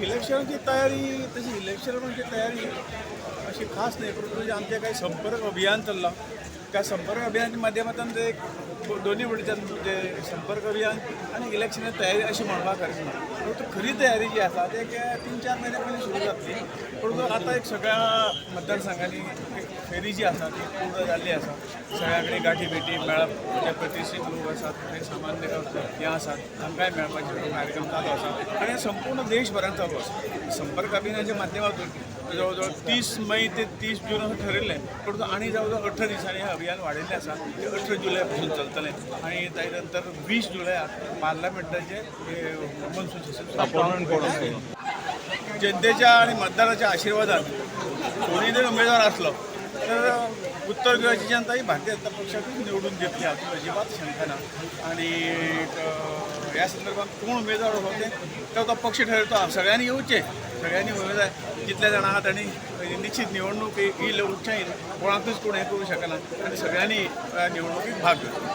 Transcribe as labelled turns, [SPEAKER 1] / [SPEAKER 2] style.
[SPEAKER 1] इलेक्शनची तयारी तशी इलेक्शनची तयारी अशी खास नाही, परंतु जे आमचे काही संपर्क अभियान चालला त्या संपर्क अभियानाच्या माध्यमातून ते दोन्ही वडच्यान जे संपर्क अभियान आणि इलेक्शनाची तयारी अशी म्हणपाक हरकत ना. परंतु खरी तयारी जी आसा ती 3-4 महिने पयलीं सुरू जातली. परंतु आता एक सगळ्या मतदारसंघांनी एक फेरी जी आसा ती पूर्ण जाल्ली आसा. सगळ्या कडेन गाठी भेटी मेळप जे प्रतिश्ठीत लोक आसात ते सामान्य हें आसात तांकांय मेळपाचे कार्यक्रम चालू आसा आनी संपूर्ण देशभरात चालू आसा. संपर्क अभियानाच्या माध्यमातून जवळजवळ 30 मे ते 30 जून असं ठरयल्लें, परंतु आनी जवळजवळ 18 दिसांनी हें अभियान वाडयल्लें आसा. ते 18 जुलय पासून चलतलें आणि ताचे नंतर 20 जुलयाक पार्लमेंटाचे मनसून सेशन जनतेच्या आणि मतदाराच्या आशिर्वादान कोणी जर उमेदवार असलो तर उत्तर गोव्याची जनता ही भारतीय जनता पक्षातून निवडून घेतली हातून अजिबात शंका ना. आणि ह्या संदर्भात कोण उमेदवार होते तो पक्ष ठरवतो. सगळ्यांनी येवचे, सगळ्यांनी उमेदवार जितले जाण आहात आनी निश्चित निवडणूक ही लढूंकच्याय कोणाकूच कोण हें करूं शकना आनी सगळ्यांनी निवडणुकीत भाग घेतलो.